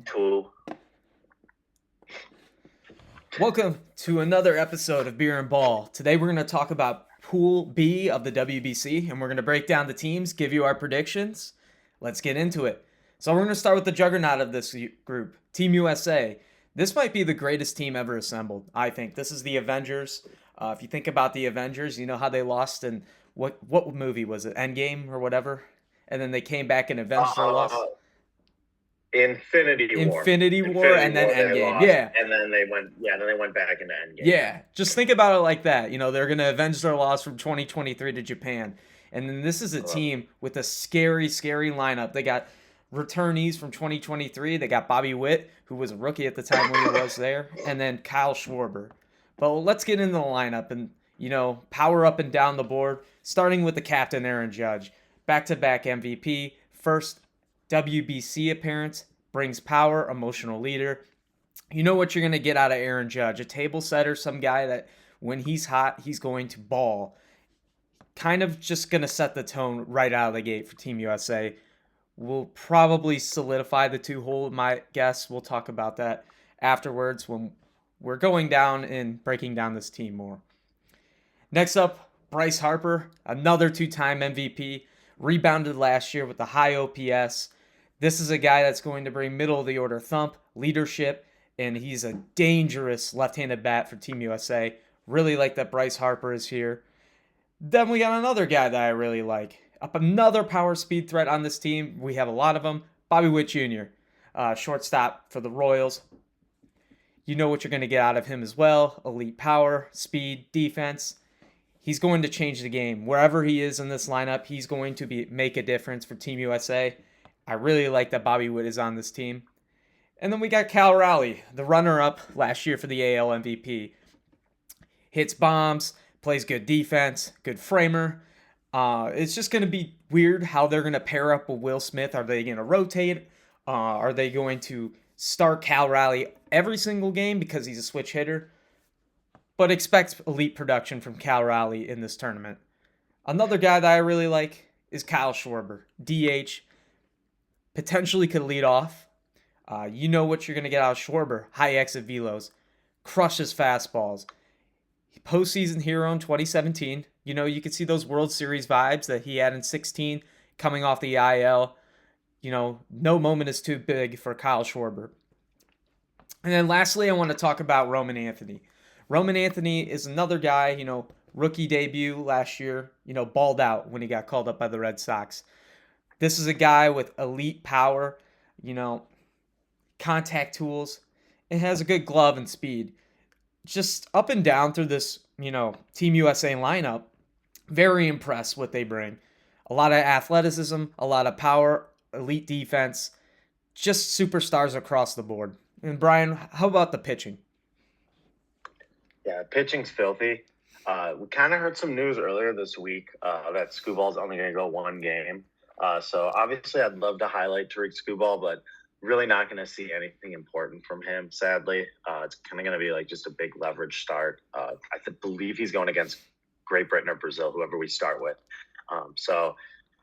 Two. Welcome to another episode of Beer and Ball. Today we're going to talk about Pool B of the WBC and we're going to break down the teams, give you our predictions. Let's get into it. So we're going to start with the juggernaut of this group, Team USA. This might be the greatest team ever assembled, I think. This is the Avengers. If you think about the Avengers, you know how they lost in what movie was it? Endgame or whatever? And then they came back and avenged their Uh, loss. Infinity War. Infinity War Infinity and then War. They Endgame. lost, Yeah. and then they went. Yeah, then they went back into Endgame. Yeah. Yeah, just think about it like that. They're going to avenge their loss from 2023 to Japan. And then this is a I love it. team with a scary, scary lineup. They got returnees from 2023. They got Bobby Witt, who was a rookie at the time when he was there, and then Kyle Schwarber. But let's get into the lineup and, power up and down the board, starting with the captain, Aaron Judge. Back to back MVP, first WBC appearance, brings power, emotional leader. You know what you're going to get out of Aaron Judge, a table setter, some guy that when he's hot, he's going to ball. Kind of just going to set the tone right out of the gate for Team USA. Will probably solidify the two hole, my guess. We'll talk about that afterwards when we're going down and breaking down this team more. Next up, Bryce Harper, another two-time MVP, rebounded last year with a high OPS. This is a guy that's going to bring middle of the order thump, leadership, and he's a dangerous left-handed bat for Team USA. Really like that Bryce Harper is here. Then we got another guy that I really like. Up another power speed threat on this team. We have a lot of them. Bobby Witt Jr., shortstop for the Royals. You know what you're going to get out of him as well. Elite power, speed, defense. He's going to change the game. Wherever he is in this lineup, he's going to make a difference for Team USA. I really like that Bobby Witt is on this team. And then we got Cal Raleigh, the runner-up last year for the AL MVP. Hits bombs, plays good defense, good framer. It's just going to be weird how they're going to pair up with Will Smith. Are they going to rotate? Are they going to start Cal Raleigh every single game because he's a switch hitter? But expect elite production from Cal Raleigh in this tournament. Another guy that I really like is Kyle Schwarber, DH. Potentially could lead off. You know what you're going to get out of Schwarber. High exit velos. Crushes fastballs. Postseason hero in 2017. You could see those World Series vibes that he had in 16 coming off the IL. No moment is too big for Kyle Schwarber. And then lastly, I want to talk about Roman Anthony. Roman Anthony is another guy, rookie debut last year, balled out when he got called up by the Red Sox. This is a guy with elite power, you know, contact tools, and has a good glove and speed. Just up and down through this, Team USA lineup, very impressed what they bring. A lot of athleticism, a lot of power, elite defense, just superstars across the board. And Brian, how about the pitching? Yeah, pitching's filthy. We kind of heard some news earlier this week that Scooball's only going to go one game. So obviously, I'd love to highlight Tariq Scooball, but really not going to see anything important from him. Sadly, it's kind of going to be like just a big leverage start. Believe he's going against Great Britain or Brazil, whoever we start with. So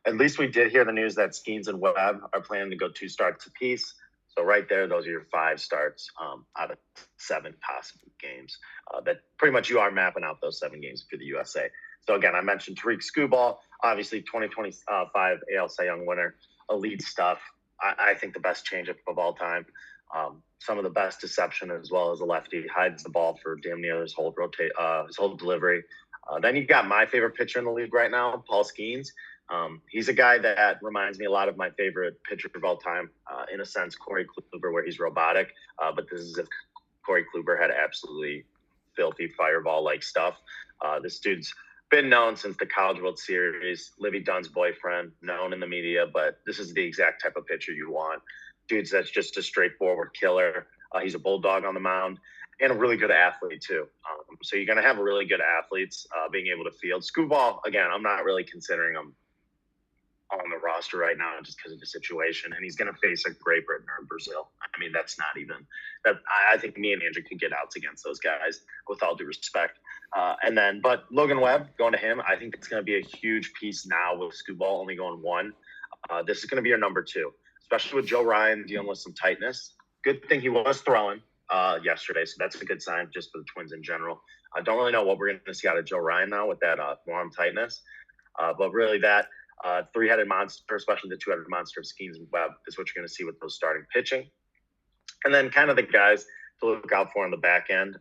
at least we did hear the news that Skeens and Webb are planning to go 2 starts apiece. So right there, those are your 5 starts out of 7 possible games. That pretty much you are mapping out those 7 games for the USA. So again, I mentioned Tariq Scooball, obviously 2025 AL Cy Young winner, elite stuff. I think the best changeup of all time. Some of the best deception as well as a lefty, hides the ball for damn near his whole delivery. Then you got my favorite pitcher in the league right now, Paul Skeens. He's a guy that reminds me a lot of my favorite pitcher of all time, in a sense, Corey Kluber, where he's robotic. But this is if Corey Kluber had absolutely filthy fireball-like stuff. This dude's been known since the College World Series, Livy Dunn's boyfriend, known in the media, but this is the exact type of pitcher you want. Dude's that's just a straightforward killer. He's a bulldog on the mound and a really good athlete too. So you're going to have really good athletes being able to field. Scooball, again, I'm not really considering him on the roster right now just because of the situation, and he's going to face a Great Britain or Brazil. I mean, that's not even that. I think me and Andrew could get outs against those guys with all due respect. But Logan Webb, going to him, I think it's going to be a huge piece now with Scooball only going 1. This is going to be your number 2, especially with Joe Ryan dealing with some tightness. good thing he was throwing yesterday, so that's a good sign just for the Twins in general. I don't really know what we're going to see out of Joe Ryan now with that forearm tightness, but really that three-headed monster, especially the two-headed monster of Skeens and Webb, is what you're going to see with those starting pitching. And then kind of the guys to look out for on the back end.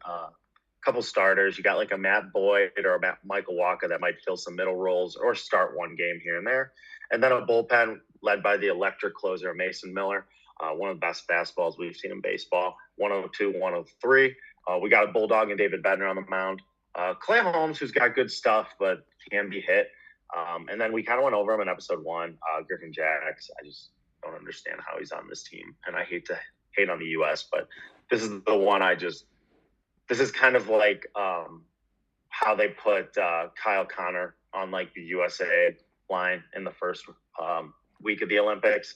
Couple starters. You got like a Matt Boyd or a Michael Walker that might fill some middle roles or start one game here and there. And then a bullpen led by the electric closer, Mason Miller, one of the best fastballs we've seen in baseball, 102, 103. We got a Bulldog and David Bednar on the mound. Clay Holmes, who's got good stuff, but can be hit. And then we kind of went over him in episode 1, Griffin Jacks. I just don't understand how he's on this team. And I hate to hate on the U.S., but this is the one this is kind of like how they put Kyle Connor on like the USA line in the first week of the Olympics.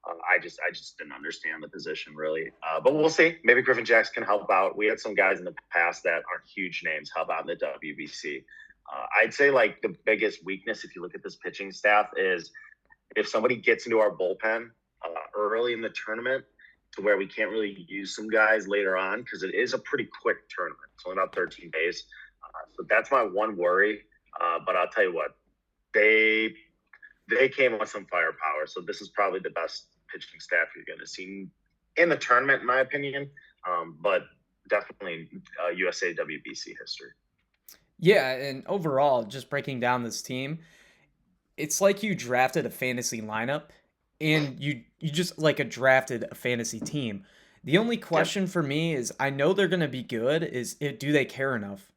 I just didn't understand the position really, but we'll see. Maybe Griffin Jacks can help out. We had some guys in the past that aren't huge names help out in the WBC. I'd say like the biggest weakness, if you look at this pitching staff, is if somebody gets into our bullpen early in the tournament, to where we can't really use some guys later on because it is a pretty quick tournament. It's only about 13 days. So that's my one worry. But I'll tell you what, they came with some firepower. So this is probably the best pitching staff you're going to see in the tournament, in my opinion. But definitely USA WBC history. Yeah, and overall, just breaking down this team, it's like you drafted a fantasy lineup and you just like drafted a fantasy team. The only question for me is I know they're going to be good do they care enough?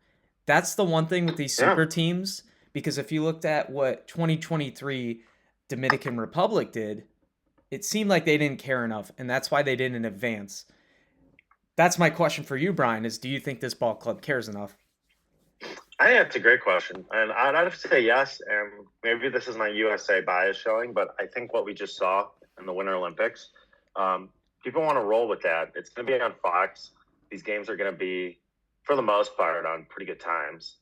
That's the one thing with these super teams because if you looked at what 2023 Dominican Republic did, it seemed like they didn't care enough and that's why they didn't advance. That's my question for you, Brian, is do you think this ball club cares enough? I think that's a great question. And I'd have to say yes. And maybe this is my USA bias showing, but I think what we just saw in the Winter Olympics, people want to roll with that. It's going to be on Fox. These games are going to be, for the most part, on pretty good times.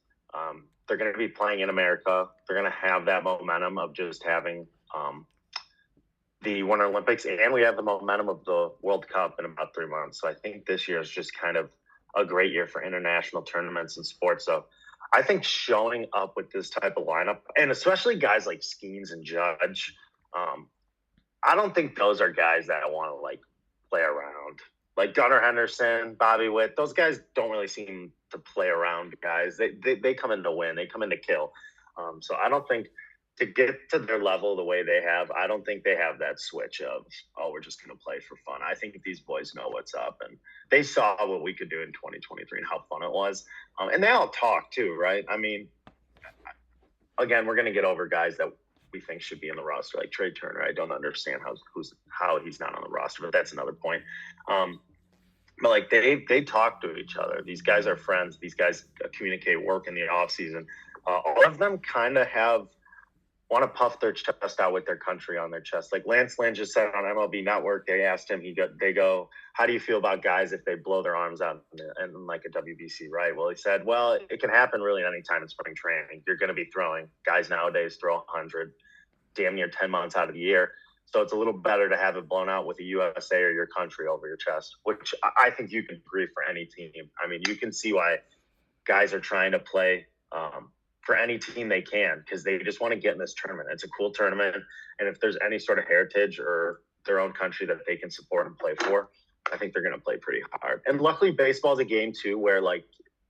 They're going to be playing in America. They're going to have that momentum of just having the Winter Olympics. And we have the momentum of the World Cup in about 3 months. So I think this year is just kind of a great year for international tournaments and sports. So I think showing up with this type of lineup, and especially guys like Skeens and Judge, I don't think those are guys that I want to like play around. Like Gunnar Henderson, Bobby Witt, those guys don't really seem to play around guys. They come in to win. They come in to kill. So I don't think to get to their level the way they have, I don't think they have that switch of, oh, we're just going to play for fun. I think these boys know what's up, and they saw what we could do in 2023 and how fun it was. And they all talk too, right? I mean, again, we're going to get over guys that we think should be in the roster, like Trey Turner. I don't understand how he's not on the roster, but that's another point. But like they talk to each other. These guys are friends. These guys communicate work in the off season. All of them kind of want to puff their chest out with their country on their chest. Like Lance Lynn just said on MLB Network, they asked him, they go, how do you feel about guys if they blow their arms out in like a WBC, right? Well, he said, well, it can happen really any time in spring training. You're going to be throwing. Guys nowadays throw 100, damn near 10 months out of the year. So it's a little better to have it blown out with the USA or your country over your chest, which I think you can agree for any team. I mean, you can see why guys are trying to play for any team they can because they just want to get in this tournament. It's a cool tournament. And if there's any sort of heritage or their own country that they can support and play for, I think they're going to play pretty hard. And luckily, baseball's a game, too, where, like,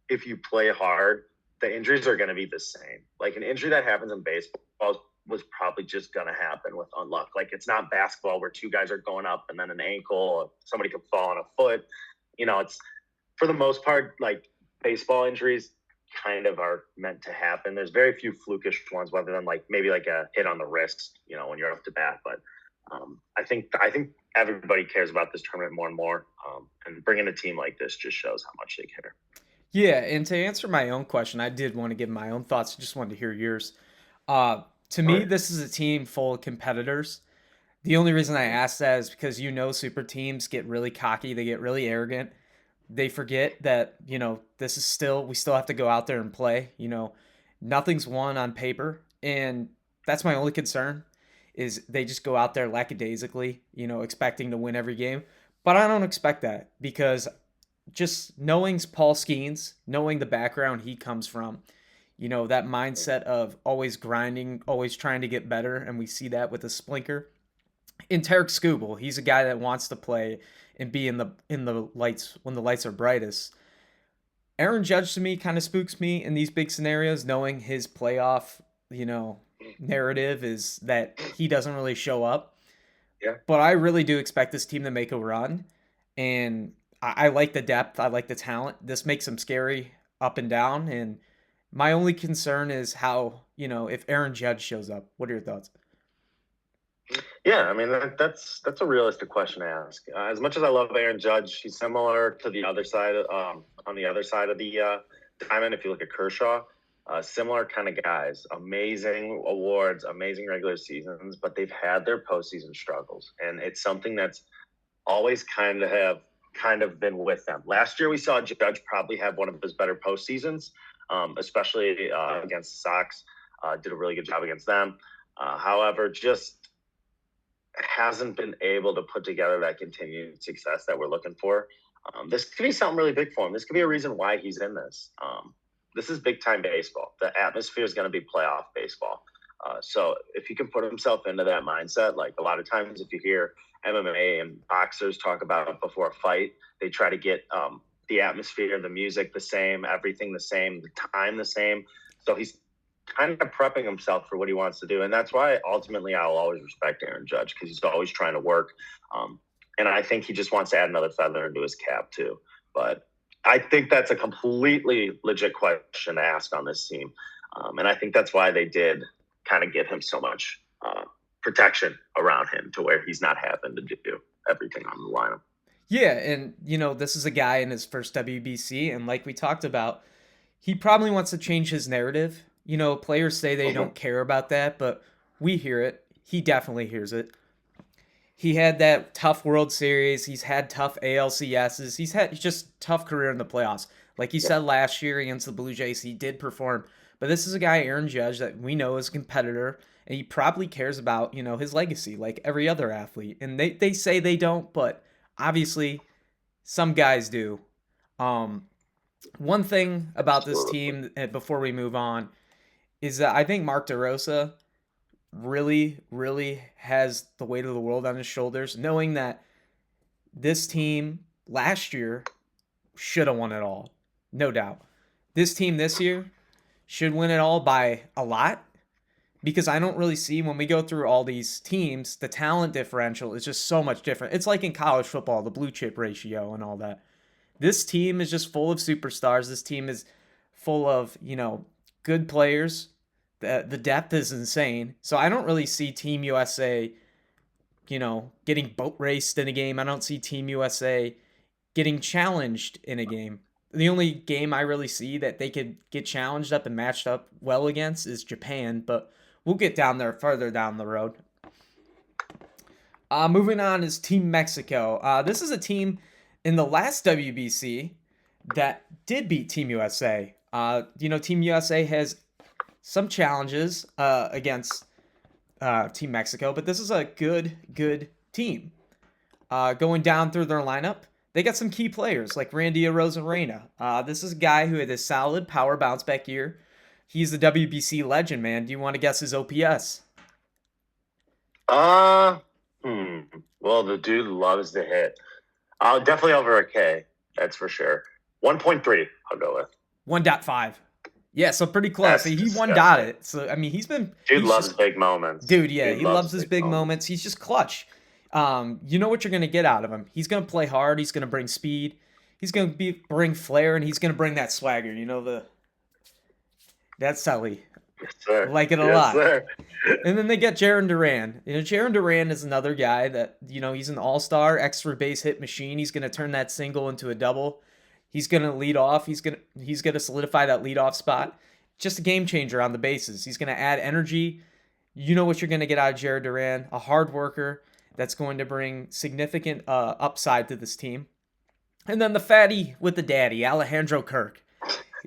if you play hard, the injuries are going to be the same. Like, an injury that happens in baseball was probably just going to happen with unluck. Like, it's not basketball where two guys are going up and then an ankle, somebody could fall on a foot. You know, it's, for the most part, like, baseball injuries kind of are meant to happen. There's very few flukish ones, whether than like maybe like a hit on the wrist, you know, when you're up to bat. But I think everybody cares about this tournament more and more. And bringing a team like this just shows how much they care. Yeah, and to answer my own question, I did want to give my own thoughts. Just wanted to hear yours. To me, this is a team full of competitors. The only reason I ask that is because super teams get really cocky, they get really arrogant. They forget that, we still have to go out there and play. Nothing's won on paper. And that's my only concern is they just go out there lackadaisically, expecting to win every game. But I don't expect that because just knowing Paul Skeens, knowing the background he comes from, that mindset of always grinding, always trying to get better, and we see that with the Splinker. In Tarek Skubal, he's a guy that wants to play and be in the lights when the lights are brightest. Aaron Judge to me kind of spooks me in these big scenarios, knowing his playoff, narrative is that he doesn't really show up. Yeah. But I really do expect this team to make a run, and I like the depth. I like the talent. This makes them scary up and down. And my only concern is how if Aaron Judge shows up. What are your thoughts? Yeah, I mean that's a realistic question to ask. As much as I love Aaron Judge, he's similar to the other side. On the other side of the diamond, if you look at Kershaw, similar kind of guys, amazing awards, amazing regular seasons, but they've had their postseason struggles, and it's something that's always kind of been with them. Last year, we saw Judge probably have one of his better postseasons, especially against the Sox. Did a really good job against them. However, just hasn't been able to put together that continued success that we're looking for. This could be something really big for him. This could be a reason why he's in this. This is big time baseball. The atmosphere is going to be playoff baseball. So if he can put himself into that mindset, like a lot of times if you hear MMA and boxers talk about before a fight, they try to get the atmosphere, the music the same, everything the same, the time the same. So he's kind of prepping himself for what he wants to do. And that's why ultimately I'll always respect Aaron Judge because he's always trying to work. And I think he just wants to add another feather into his cap too. But I think that's a completely legit question to ask on this team. And I think that's why they did kind of give him so much protection around him to where he's not having to do everything on the lineup. Yeah, and this is a guy in his first WBC, and like we talked about, he probably wants to change his narrative. Players say they don't care about that, but we hear it. He definitely hears it. He had that tough World Series. He's had tough ALCSs. He's had just tough career in the playoffs. Like he said last year against the Blue Jays, he did perform. But this is a guy, Aaron Judge, that we know is a competitor, and he probably cares about, his legacy like every other athlete. And they say they don't, but obviously some guys do. One thing about this team, before we move on, is that I think Mark DeRosa really, really has the weight of the world on his shoulders, knowing that this team last year should have won it all. No doubt. This team this year should win it all by a lot because I don't really see when we go through all these teams, the talent differential is just so much different. It's like in college football, the blue chip ratio and all that. This team is just full of superstars. This team is full of, good players. The depth is insane. So I don't really see Team USA, getting boat raced in a game. I don't see Team USA getting challenged in a game. The only game I really see that they could get challenged up and matched up well against is Japan, but we'll get down there further down the road. Moving on is Team Mexico. This is a team in the last WBC that did beat Team USA. Team USA has some challenges against Team Mexico, but this is a good team. Going down through their lineup, they got some key players like Randy Arozarena. This is a guy who had a solid power bounce back year. He's the WBC legend, man. Do you want to guess his OPS? Well, the dude loves to hit. Definitely over a K. That's for sure. 1.3, I'll go with. 1.5. Yeah, so pretty close. He Disgusting. one dot it. So I mean, Dude loves big moments. Dude, yeah, he loves his big moments. He's just clutch. You know what you're gonna get out of him. He's gonna play hard. He's gonna bring speed. He's gonna bring flair, and he's gonna bring that swagger. That's Sully. Yes, sir. Like it a lot. Sir. And then they get Jarren Duran. Jarren Duran is another guy that he's an all-star extra base hit machine. He's gonna turn that single into a double. He's gonna lead off. He's gonna solidify that leadoff spot. Just a game changer on the bases. He's gonna add energy. You know what you're gonna get out of Jarren Duran, a hard worker that's going to bring significant upside to this team. And then the fatty with the daddy, Alejandro Kirk.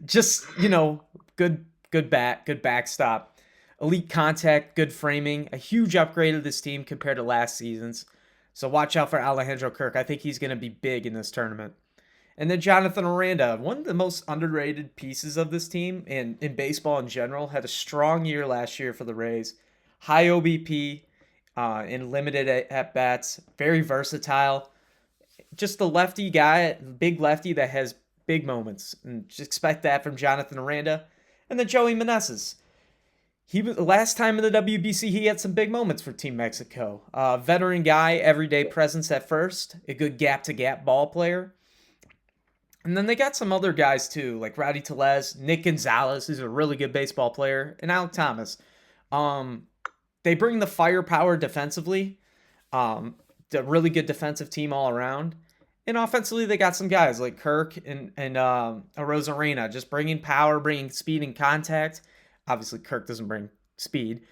Just good bat, good backstop, elite contact, good framing, a huge upgrade of this team compared to last season's. So watch out for Alejandro Kirk. I think he's going to be big in this tournament. And then Jonathan Aranda, one of the most underrated pieces of this team and in baseball in general, had a strong year last year for the Rays. High OBP in limited at bats, very versatile. Just a lefty guy, big lefty that has big moments. And just expect that from Jonathan Aranda. And then Joey Meneses. He was last time in the WBC. He had some big moments for Team Mexico. Veteran guy, everyday presence at first, a good gap to gap ball player. And then they got some other guys too, like Rowdy Tellez, Nick Gonzalez, who's a really good baseball player, and Alec Thomas. Um, they bring the firepower defensively. The really good defensive team all around. And offensively, they got some guys like Kirk and Rosarena, just bringing power, bringing speed and contact. Obviously, Kirk doesn't bring speed,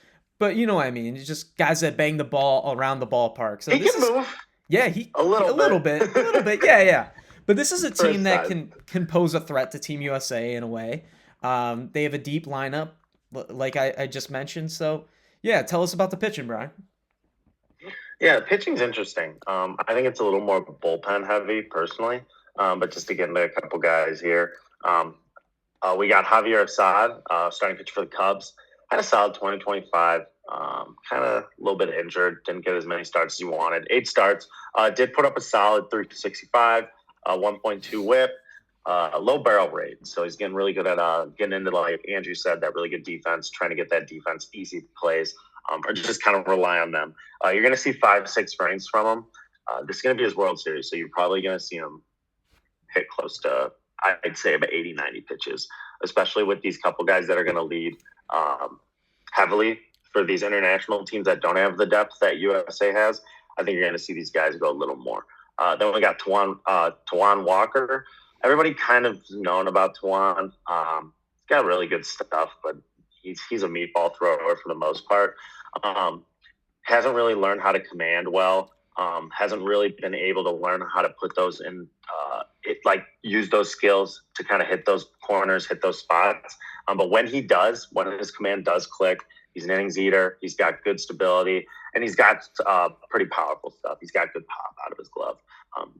but you know what I mean. It's just guys that bang the ball around the ballpark. So He this can is, move yeah, a a little bit. little bit, yeah, yeah. But this is a For team his that size. can pose a threat to Team USA in a way. They have a deep lineup, like I just mentioned. So yeah, tell us about the pitching, Brian. Yeah, pitching's interesting. I think it's a little more bullpen heavy personally. But just to get into a couple guys here, we got Javier Assad, starting pitcher for the Cubs. Had a solid 2025. Kind of a little bit injured. Didn't get as many starts as he wanted. 8 starts. Did put up a solid 365, 1.2 whip, low barrel rate. So he's getting really good at getting into, like Andrew said, that really good defense, trying to get that defense easy plays, or just kind of rely on them. You're going to see 5-6 rings from him. This is going to be his World Series, so you're probably going to see him hit close to, I'd say, about 80, 90 pitches, especially with these couple guys that are going to lead heavily for these international teams that don't have the depth that USA has. I think you're going to see these guys go a little more. Then we got Tawan Walker. Everybody kind of known about Tawan. He's got really good stuff, but he's a meatball thrower for the most part. Hasn't really learned how to command well. Hasn't really been able to learn how to put those in, use those skills to kind of hit those corners, hit those spots. But when he does, when his command does click, he's an innings eater. He's got good stability, and he's got pretty powerful stuff. He's got good pop out of his glove.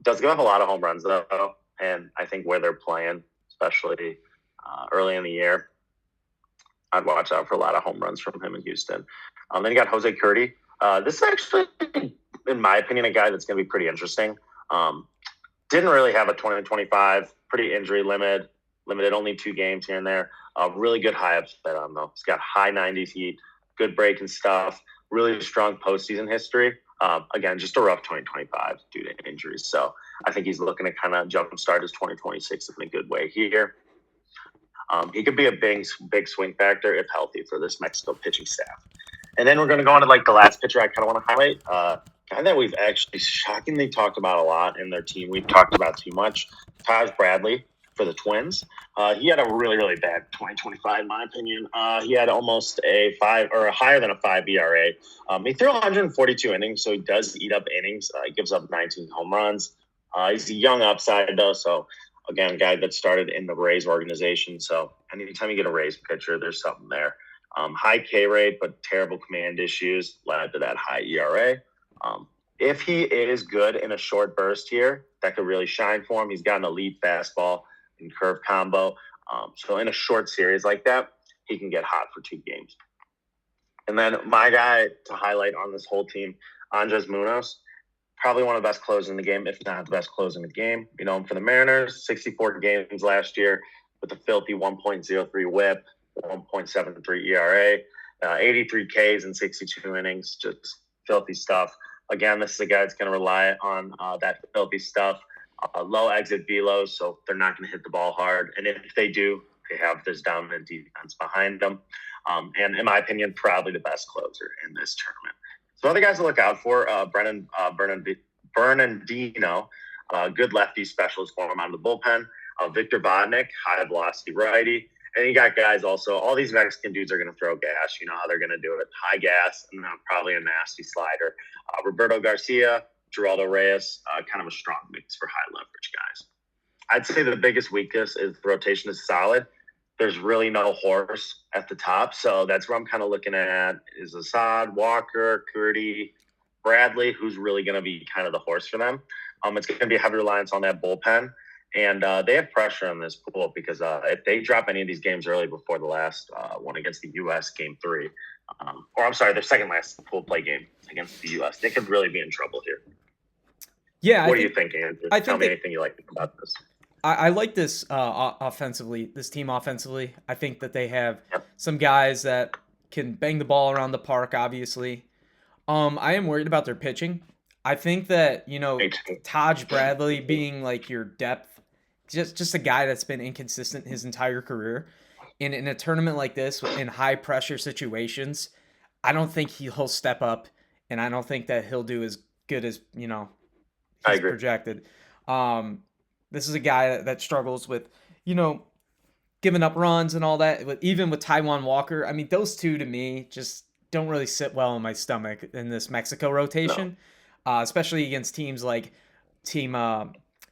Does give up a lot of home runs, though, and I think where they're playing, especially early in the year, I'd watch out for a lot of home runs from him in Houston. Then you got Jose Curti. This is actually, in my opinion, a guy that's going to be pretty interesting. Didn't really have a 2025, pretty injury limited only 2 games here and there. Really good high upside on though. He's got high 90s heat, good break and stuff, really strong postseason history. Again, just a rough 2025 due to injuries. So I think he's looking to kind of jumpstart his 2026 in a good way here. He could be a big swing factor if healthy for this Mexico pitching staff. And then we're going to go on to like the last pitcher I kind of want to highlight. Guy that we've actually shockingly talked about a lot in their team. We've talked about too much. Taj Bradley for the Twins. He had a really, really bad 2025, in my opinion. He had almost a 5 or a higher than a 5 ERA. He threw 142 innings, so he does eat up innings. He gives up 19 home runs. He's a young upside, though, so again, a guy that started in the Rays organization. So anytime you get a Rays pitcher, there's something there. High K rate, but terrible command issues led to that high ERA. If he is good in a short burst here, that could really shine for him. He's got an elite fastball and curve combo. So in a short series like that, he can get hot for 2 games. And then my guy to highlight on this whole team, Andres Munoz, probably one of the best closers in the game, if not the best closer in the game. You know him for the Mariners, 64 games last year with a filthy 1.03 whip, 1.73 ERA, 83 Ks in 62 innings, just filthy stuff. Again, this is a guy that's going to rely on that filthy stuff. Low exit velos, so they're not going to hit the ball hard. And if they do, they have this dominant defense behind them. And in my opinion, probably the best closer in this tournament. So other guys to look out for, Bernardino, good lefty specialist for him out of the bullpen. Victor Vodnik, high velocity righty. And you got guys also, all these Mexican dudes are going to throw gas. You know how they're going to do it. High gas and then probably a nasty slider. Roberto Garcia, Geraldo Reyes, kind of a strong mix for high leverage guys. I'd say the biggest weakness is the rotation is solid. There's really no horse at the top. So that's where I'm kind of looking at is Assad, Walker, Curdy, Bradley, who's really going to be kind of the horse for them. It's going to be a heavy reliance on that bullpen. And they have pressure on this pool because if they drop any of these games early before the last one against the U.S. Game 3, or I'm sorry, their second last pool play game against the U.S., they could really be in trouble here. Yeah, what do you think, Andrew? Tell me anything you like about this. I like this offensively, this team offensively. I think that they have some guys that can bang the ball around the park, obviously. I am worried about their pitching. I think that, Taj Bradley being like your depth, just a guy that's been inconsistent his entire career. In a tournament like this, in high pressure situations, I don't think he'll step up, and I don't think that he'll do as good as, he's projected. This is a guy that struggles with, giving up runs and all that. Even with Taiwan Walker, I mean, those two to me just don't really sit well in my stomach in this Mexico rotation, especially against teams like Team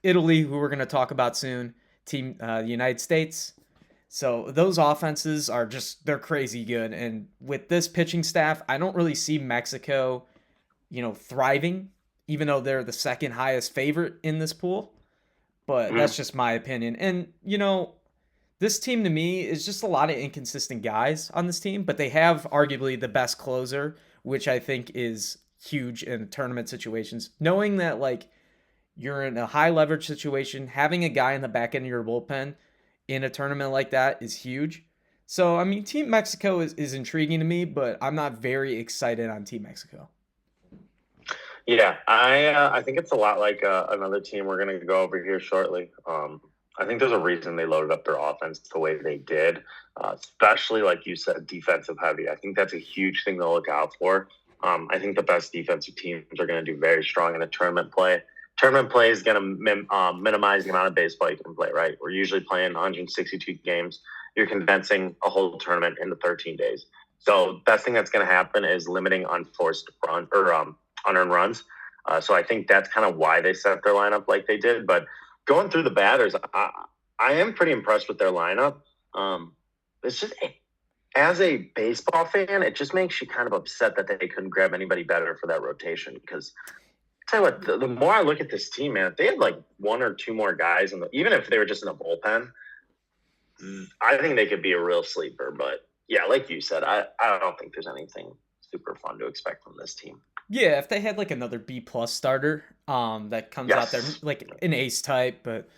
Italy, who we're going to talk about soon, Team United States. So those offenses are they're crazy good. And with this pitching staff, I don't really see Mexico, thriving, even though they're the second highest favorite in this pool. But that's just my opinion. And, this team to me is just a lot of inconsistent guys on this team, but they have arguably the best closer, which I think is huge in tournament situations. Knowing that, like, you're in a high leverage situation, having a guy in the back end of your bullpen in a tournament like that is huge. So, I mean, Team Mexico is intriguing to me, but I'm not very excited on Team Mexico. Yeah, I think it's a lot like another team we're going to go over here shortly. I think there's a reason they loaded up their offense the way they did, especially, like you said, defensive heavy. I think that's a huge thing to look out for. I think the best defensive teams are going to do very strong in a tournament play. Tournament play is going to minimize the amount of baseball you can play, right? We're usually playing 162 games. You're condensing a whole tournament into 13 days. So best thing that's going to happen is limiting unforced run or unearned runs. So I think that's kind of why they set their lineup like they did. But going through the batters, I am pretty impressed with their lineup. It's just, as a baseball fan, it just makes you kind of upset that they couldn't grab anybody better for that rotation. Because I tell you what, the more I look at this team, man, if they had like one or two more guys, even if they were just in a bullpen, I think they could be a real sleeper. But yeah, like you said, I don't think there's anything super fun to expect from this team. Yeah, if they had like another B+ starter that comes out there, like an ace type, but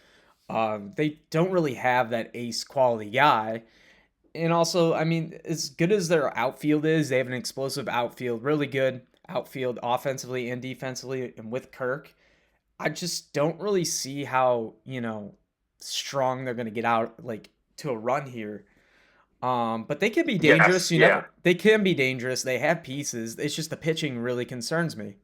they don't really have that ace quality guy. And also, I mean, as good as their outfield is, they have an explosive outfield, really good outfield offensively and defensively. And with Kirk, I just don't really see how, strong they're going to get out like to a run here. But they can be dangerous, they can be dangerous. They have pieces. It's just the pitching really concerns me.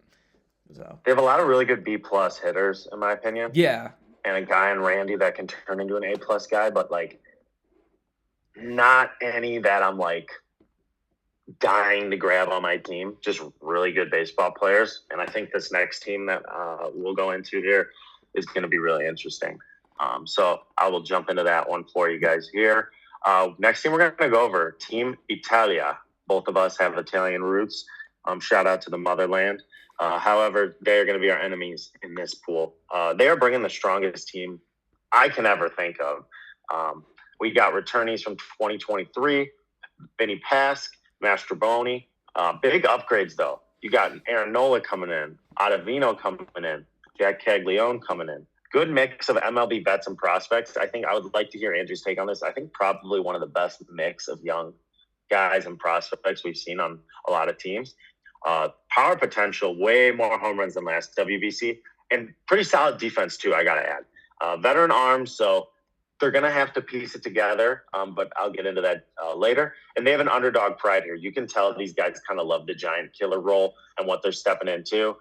So they have a lot of really good B+ hitters, in my opinion. Yeah. And a guy in Randy that can turn into an A+ guy, but like not any that I'm like dying to grab on my team. Just really good baseball players. And I think this next team that we'll go into here is going to be really interesting. So I will jump into that one for you guys here. Next team we're going to go over, Team Italia. Both of us have Italian roots. Shout out to the motherland. However, they are going to be our enemies in this pool. They are bringing the strongest team I can ever think of. We got returnees from 2023, Vinny Pask, Mastroboni. Big upgrades, though. You got Aaron Nola coming in, Ottavino coming in, Jack Caglione coming in. Good mix of MLB vets and prospects. I think I would like to hear Andrew's take on this. I think probably one of the best mix of young guys and prospects we've seen on a lot of teams. Power potential, way more home runs than last WBC, and pretty solid defense too, I got to add. Veteran arms, so they're going to have to piece it together, but I'll get into that later. And they have an underdog pride here. You can tell these guys kind of love the giant killer role and what they're stepping into,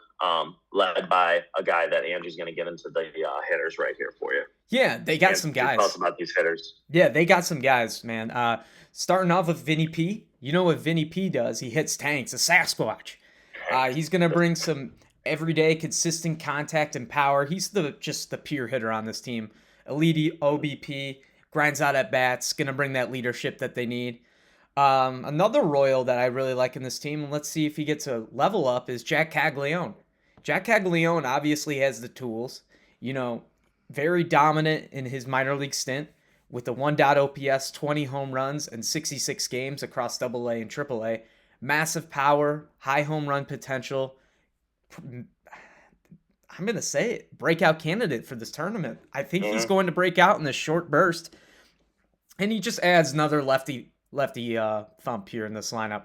led by a guy that Andrew's going to get into the hitters right here for you. Yeah, they got some guys. Tell us about these hitters. Yeah, they got some guys, man. Starting off with Vinny P. You know what Vinny P does? He hits tanks, a Sasquatch. He's going to bring some everyday consistent contact and power. He's just the pure hitter on this team. Elite OBP, grinds out at bats, going to bring that leadership that they need. Another Royal that I really like in this team, and let's see if he gets a level up, is Jack Caglione. Jack Caglione obviously has the tools, you know, very dominant in his minor league stint with the 1. OPS, 20 home runs, and 66 games across AA and AAA. Massive power, high home run potential. I'm going to say it, breakout candidate for this tournament. I think he's Mhm. going to break out in this short burst, and he just adds another lefty thump here in this lineup.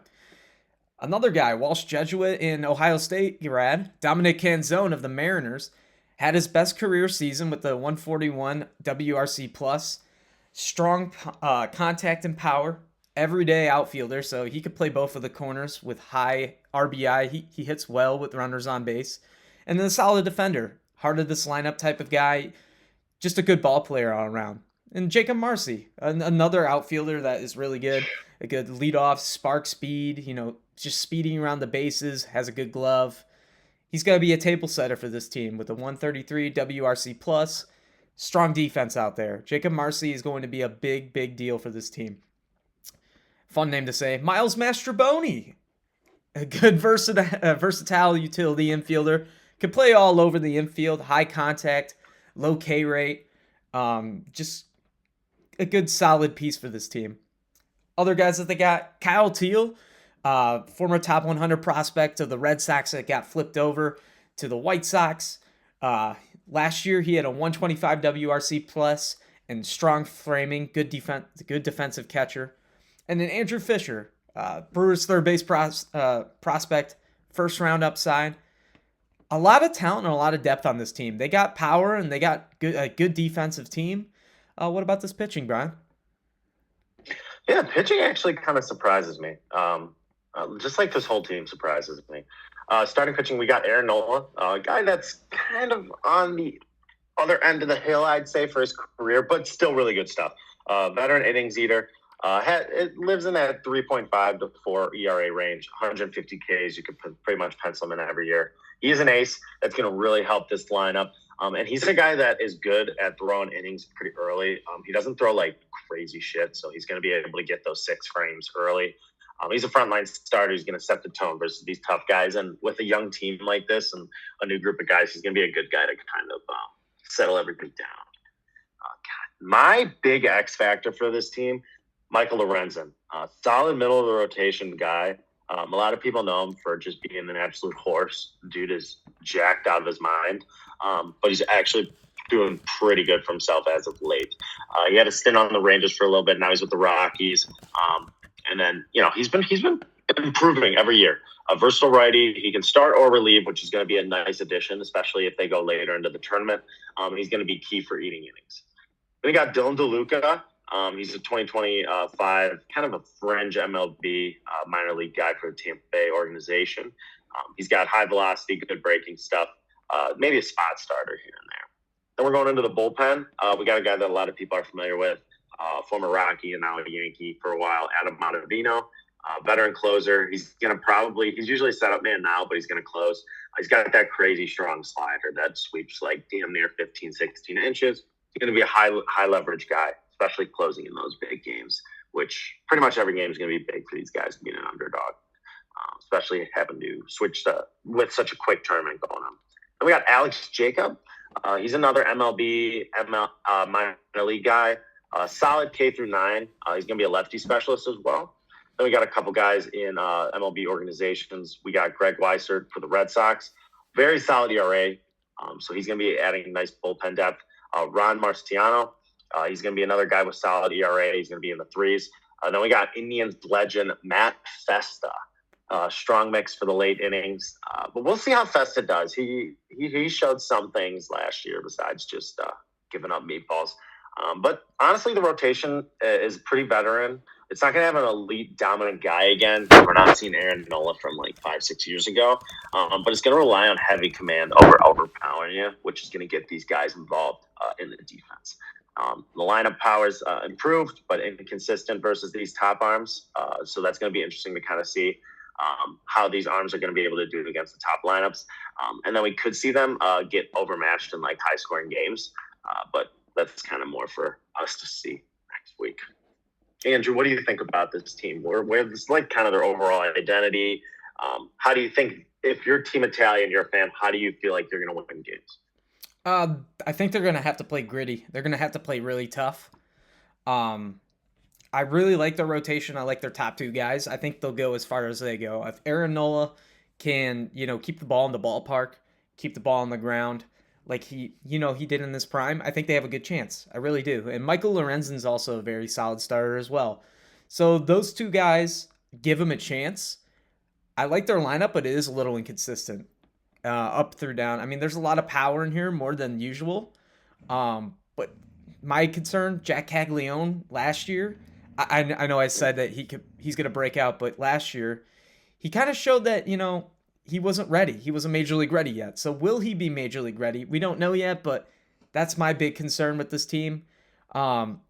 Another guy, Walsh Jesuit in Ohio State grad, Dominic Canzone of the Mariners, had his best career season with the 141 WRC plus, strong contact and power, everyday outfielder, so he could play both of the corners with high RBI. He hits well with runners on base, and then a solid defender, heart of this lineup type of guy, just a good ball player all around. And Jacob Marcy, another outfielder that is really good. A good leadoff, spark speed, just speeding around the bases, has a good glove. He's going to be a table setter for this team with a 133 WRC plus. Strong defense out there. Jacob Marcy is going to be a big, big deal for this team. Fun name to say. Miles Mastroboni, a good versatile utility infielder. Could play all over the infield, high contact, low K rate. Just a good solid piece for this team. Other guys that they got, Kyle Teal, former top 100 prospect of the Red Sox that got flipped over to the White Sox. Last year he had a 125 WRC plus and strong framing, good defensive catcher. And then Andrew Fisher, Brewers third base prospect, first round upside. A lot of talent and a lot of depth on this team. They got power and they got a good defensive team. What about this pitching, Brian? Yeah, pitching actually kind of surprises me. Just like this whole team surprises me. Starting pitching, we got Aaron Nola, a guy that's kind of on the other end of the hill, I'd say, for his career, but still really good stuff. Veteran innings eater. It lives in that 3.5 to 4 ERA range, 150 Ks. You could pretty much pencil him in every year. He is an ace that's going to really help this lineup. And he's a guy that is good at throwing innings pretty early. He doesn't throw like crazy shit, so he's going to be able to get those 6 frames early. He's a frontline starter. He's going to set the tone versus these tough guys. And with a young team like this and a new group of guys, he's going to be a good guy to kind of settle everything down. My big X factor for this team, Michael Lorenzen, solid middle of the rotation guy. A lot of people know him for just being an absolute horse. Dude is jacked out of his mind, but he's actually doing pretty good for himself as of late. He had a stint on the Rangers for a little bit. Now he's with the Rockies, and then he's been improving every year. A versatile righty, he can start or relieve, which is going to be a nice addition, especially if they go later into the tournament. He's going to be key for eating innings. Then we got Dylan DeLuca. He's a 2025 kind of a fringe MLB minor league guy for the Tampa Bay organization. He's got high velocity, good breaking stuff, maybe a spot starter here and there. Then we're going into the bullpen. We got a guy that a lot of people are familiar with, former Rocky and now a Yankee for a while, Adam Ottavino, veteran closer. He's usually set up man now, but he's going to close. He's got that crazy strong slider that sweeps like damn near 15, 16 inches. He's going to be a high leverage guy, especially closing in those big games, which pretty much every game is going to be big for these guys being an underdog, especially having to switch with such a quick tournament going on. Then we got Alex Jacob. He's another MLB minor league guy, solid K through 9. He's going to be a lefty specialist as well. Then we got a couple guys in MLB organizations. We got Greg Weissert for the Red Sox, very solid ERA. So he's going to be adding nice bullpen depth. Ron Marciano, he's going to be another guy with solid ERA. He's going to be in the 3s. Then we got Indians legend Matt Festa, strong mix for the late innings. But we'll see how Festa does. He showed some things last year besides just giving up meatballs. But honestly, the rotation is pretty veteran. It's not going to have an elite dominant guy again. We're not seeing Aaron Nola from like 5-6 years ago. But it's going to rely on heavy command over overpowering you, which is going to get these guys involved in the defense. The lineup power's improved, but inconsistent versus these top arms. So that's going to be interesting to kind of see how these arms are going to be able to do against the top lineups. And then we could see them get overmatched in like high-scoring games. But that's kind of more for us to see next week. Andrew, what do you think about this team? Where's like kind of their overall identity? How do you think if you're Team Italian, you're a fan? How do you feel like you're going to win games? I think they're gonna have to play gritty. They're gonna have to play really tough. Um, I really like their rotation. I like their top two guys. I think they'll go as far as they go. If Aaron Nola can, keep the ball in the ballpark, keep the ball on the ground, like he did in this prime, I think they have a good chance. I really do. And Michael Lorenzen's also a very solid starter as well. So those two guys give them a chance. I like their lineup, but it is a little inconsistent, up through down. I mean, there's a lot of power in here, more than usual. But my concern, Jack Caglione last year, I know I said that he's gonna break out, but last year he kind of showed that he wasn't ready. He wasn't major league ready yet. So will he be major league ready? We don't know yet, but that's my big concern with this team. Um,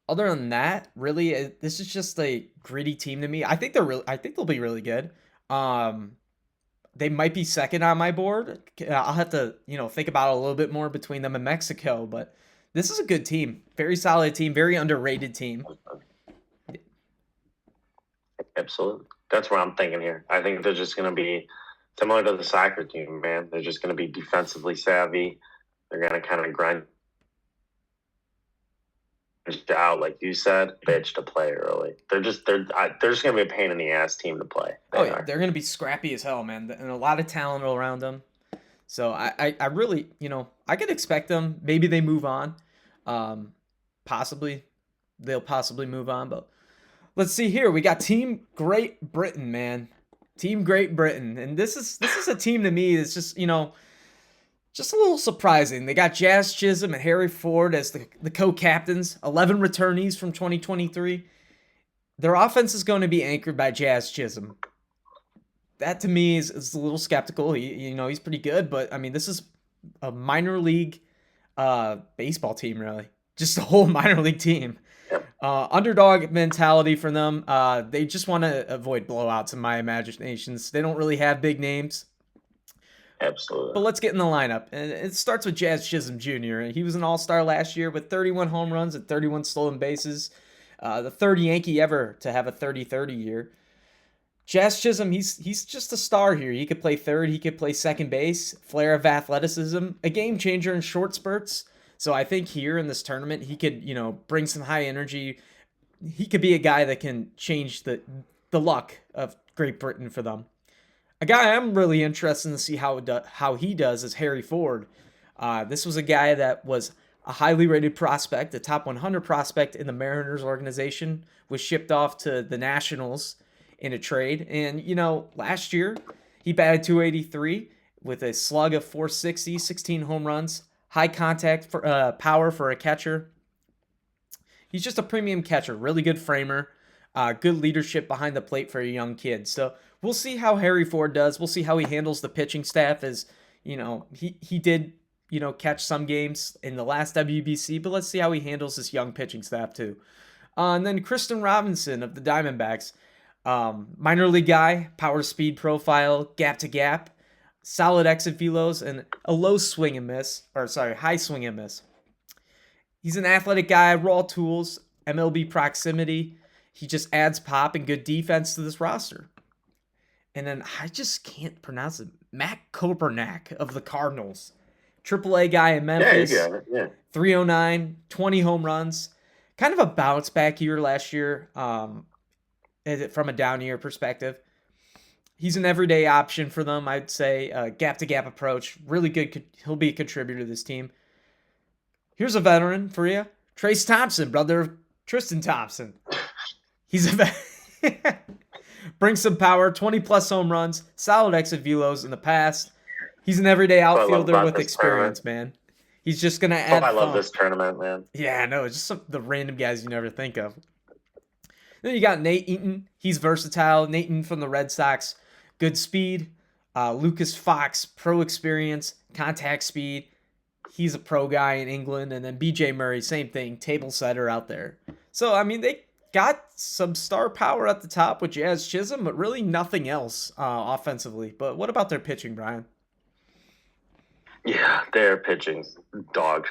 Other than that, really, this is just a gritty team to me. I think they're really. I think they'll be really good. Um, they might be second on my board. I'll have to, think about it a little bit more between them and Mexico, but this is a good team. Very solid team, very underrated team. Absolutely. That's what I'm thinking here. I think they're just going to be similar to the soccer team, man. They're just going to be defensively savvy. They're going to kind of grind out, like you said, bitch to play early. They're just going to be a pain in the ass team to play. Oh yeah, they're gonna be scrappy as hell, man, and a lot of talent around them. So I really, I could expect them. Maybe they move on. Um, Possibly they'll possibly move on, but let's see here. We got Team Great Britain, man. Team Great Britain, and this is a team to me that's just a little surprising. They got Jazz Chisholm and Harry Ford as the co-captains. 11 returnees from 2023. Their offense is going to be anchored by Jazz Chisholm. That to me is a little skeptical. He's pretty good, but I mean, this is a minor league baseball team, really. Just a whole minor league team. Underdog mentality for them. They just want to avoid blowouts in my imaginations. They don't really have big names. Absolutely. But let's get in the lineup. And it starts with Jazz Chisholm Jr. He was an all-star last year with 31 home runs and 31 stolen bases. The third Yankee ever to have a 30-30 year. Jazz Chisholm, he's just a star here. He could play third, he could play second base, flair of athleticism, a game changer in short spurts. So I think here in this tournament, he could, bring some high energy. He could be a guy that can change the luck of Great Britain for them. A guy I'm really interested to see how he does is Harry Ford. This was a guy that was a highly rated prospect, a top 100 prospect in the Mariners organization, was shipped off to the Nationals in a trade. And, last year he batted 283 with a slug of 460, 16 home runs, high contact for power for a catcher. He's just a premium catcher, really good framer, good leadership behind the plate for a young kid. So we'll see how Harry Ford does. We'll see how he handles the pitching staff as, he did, catch some games in the last WBC, but let's see how he handles this young pitching staff too. And then Kristen Robinson of the Diamondbacks. Minor league guy, power speed profile, gap to gap, solid exit velos, and a high swing and miss. He's an athletic guy, raw tools, MLB proximity. He just adds pop and good defense to this roster. And then I just can't pronounce it. Matt Kopernak of the Cardinals. AAA guy in Memphis. Yeah, you got it. Yeah. 309, 20 home runs. Kind of a bounce back year last year. From a down year perspective. He's an everyday option for them, I'd say. Gap to gap approach. Really good. He'll be a contributor to this team. Here's a veteran for you. Trace Thompson, brother of Tristan Thompson. He's a brings some power, 20 plus home runs, solid exit velos in the past. He's an everyday outfielder with experience, man. He's just going to add I love this tournament, man. Yeah, no, it's just the random guys you never think of. Then you got Nate Eaton. He's versatile. Nate Eaton from the Red Sox. Good speed. Lucas Fox, pro experience, contact speed. He's a pro guy in England. And then BJ Murray, same thing, table setter out there. So, I mean, they got some star power at the top with Jazz Chisholm, but really nothing else offensively. But what about their pitching, Brian? Yeah, their pitching's dog.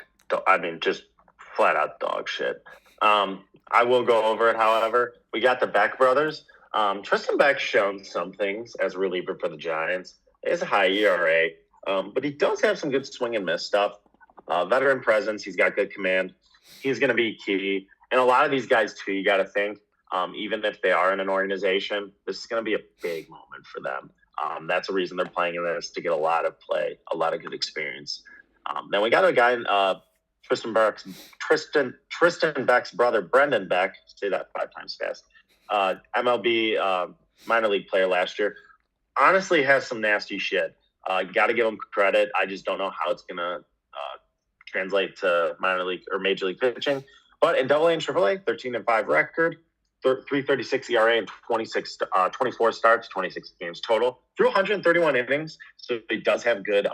I mean, just flat out dog shit. I will go over it, however. We got the Beck brothers. Tristan Beck's shown some things as a reliever for the Giants. He has a high ERA, but he does have some good swing and miss stuff. Veteran presence. He's got good command. He's going to be key. And a lot of these guys, too, you got to think, even if they are in an organization, this is going to be a big moment for them. That's the reason they're playing in this, to get a lot of play, a lot of good experience. Then we got a guy, Tristan Beck's brother, Brendan Beck. Say that 5 times fast. MLB minor league player last year. Honestly, has some nasty shit. Got to give him credit. I just don't know how it's gonna translate to minor league or major league pitching. But in AA and AAA, 13-5 record, 3.36 ERA and 24 starts, 26 games total. Threw 131 innings, so he does have good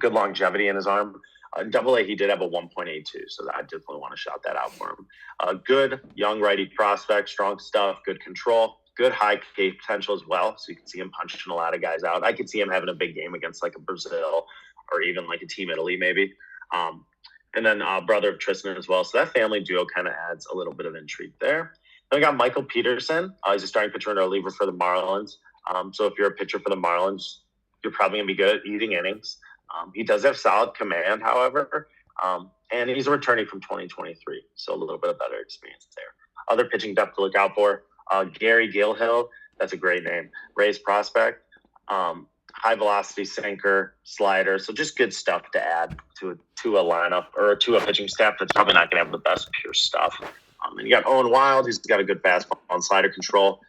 longevity in his arm. AA, he did have a 1.82, so I definitely want to shout that out for him. Good young righty prospect, strong stuff, good control, good high K potential as well. So you can see him punching a lot of guys out. I could see him having a big game against like a Brazil or even like a Team Italy maybe. And then brother of Tristan as well. So that family duo kind of adds a little bit of intrigue there. Then we got Michael Peterson. He's a starting pitcher and a reliever for the Marlins. So if you're a pitcher for the Marlins, you're probably going to be good at eating innings. He does have solid command, however, and he's returning from 2023, so a little bit of better experience there. Other pitching depth to look out for, Gary Gilhill, that's a great name, Rays prospect, high velocity sinker, slider, so just good stuff to add to a lineup or to a pitching staff that's probably not going to have the best pure stuff. And you got Owen Wild, who's got a good fastball and slider control.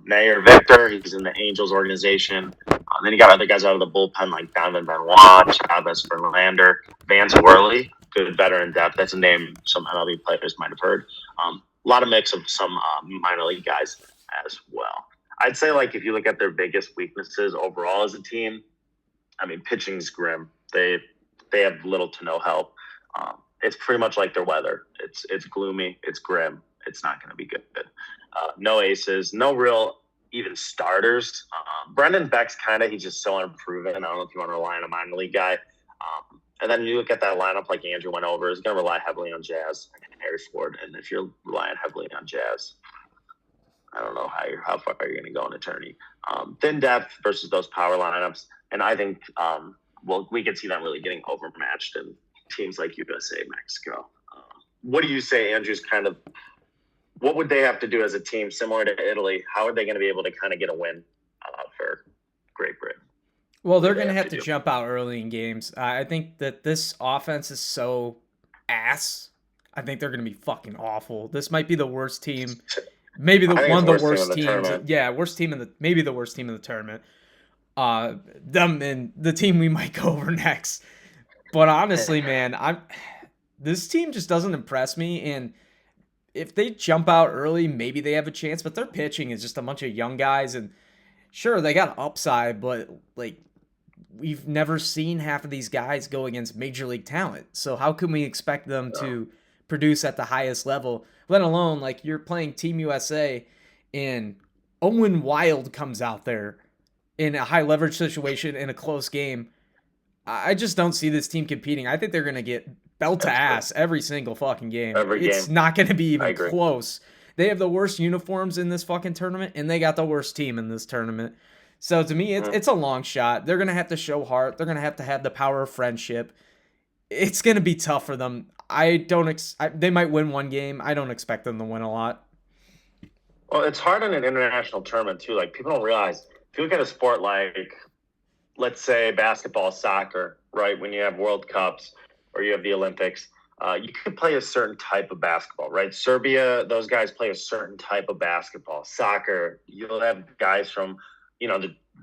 Mayor Victor, he's in the Angels organization. Then you got other guys out of the bullpen like Donovan Benoit, Chavez Verlander, Vance Worley, good veteran depth. That's a name some MLB players might have heard. A lot of mix of some minor league guys as well. I'd say, like, if you look at their biggest weaknesses overall as a team, I mean, pitching's grim. They have little to no help. It's pretty much like their weather. It's gloomy. It's grim. It's not going to be good. No aces. No real even starters. Brendan Beck's he's just so unproven. I don't know if you want to rely on a minor league guy. And then you look at that lineup like Andrew went over, is going to rely heavily on Jazz and Harry Ford. And if you're relying heavily on Jazz, I don't know how far you're going to go in attorney. Thin depth versus those power lineups. And I think, we could see them really getting overmatched in teams like USA, Mexico. What do you say, Andrew's what would they have to do as a team similar to Italy? How are they going to be able to kind of get a win for Great Britain? Well, they're going to have to jump out early in games. I think that this offense is so ass. I think they're going to be fucking awful. This might be the worst team. Maybe one of the worst teams. Yeah, maybe the worst team in the tournament. Them and the team we might go over next. But honestly, man, this team just doesn't impress me. And if they jump out early, maybe they have a chance. But their pitching is just a bunch of young guys, and sure, they got upside, but like we've never seen half of these guys go against major league talent. So how can we expect them to produce at the highest level? Let alone like you're playing Team USA, and Owen Wild comes out there in a high leverage situation in a close game. I just don't see this team competing. I think they're going to get belt to ass every single fucking game. It's not going to be even close. They have the worst uniforms in this fucking tournament, and they got the worst team in this tournament. So to me, it's a long shot. They're going to have to show heart. They're going to have the power of friendship. It's going to be tough for them. They might win one game. I don't expect them to win a lot. Well, it's hard in an international tournament, too. Like, people don't realize, if you look at a sport like, let's say, basketball, soccer, right, when you have World Cups or you have the Olympics, you can play a certain type of basketball, right? Serbia, those guys play a certain type of basketball. Soccer, you'll have guys from,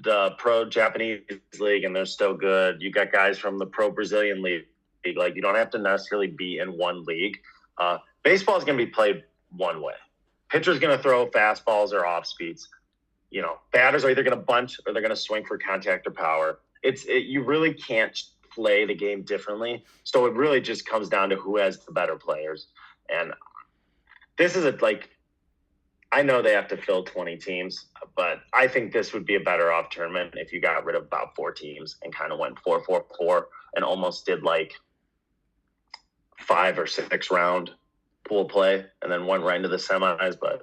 the pro Japanese league, and they're still good. You got guys from the pro Brazilian league. Like, you don't have to necessarily be in one league. Baseball is going to be played one way. Pitcher's going to throw fastballs or off speeds. Batters are either going to bunt or they're going to swing for contact or power. You really can't play the game differently. So it really just comes down to who has the better players. And this is I know they have to fill 20 teams, but I think this would be a better off tournament if you got rid of about 4 teams and kind of went 4-4-4 and almost did like 5 or 6 round pool play and then went right into the semis. But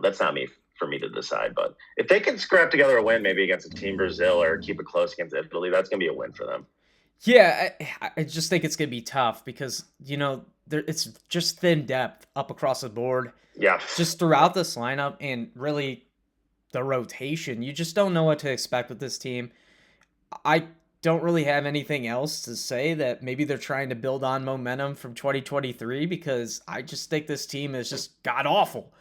that's not for me to decide. But if they can scrap together a win, maybe against a Team Brazil or keep it close against Italy, that's gonna be a win for them. Yeah, I just think it's gonna be tough because it's just thin depth up across the board, Yeah, just throughout this lineup, and really the rotation. You just don't know what to expect with this team. I don't really have anything else to say that maybe they're trying to build on momentum from 2023 because I just think this team is just god awful.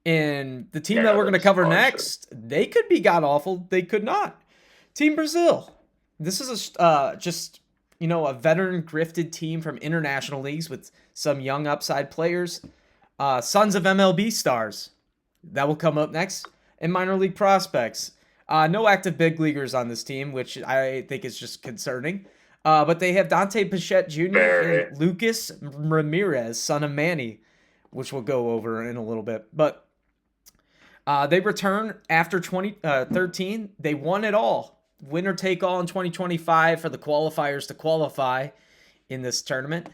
And the team that we're going to cover next, they could be god awful. They could not. Team Brazil. This is just a veteran grifted team from international leagues with some young upside players. Sons of MLB stars. That will come up next. And minor league prospects. No active big leaguers on this team, which I think is just concerning. But they have Dante Bichette Jr. and Lucas Ramirez, son of Manny, which we'll go over in a little bit. But they return after 2013. They won it all. Winner take all in 2025 for the qualifiers to qualify in this tournament.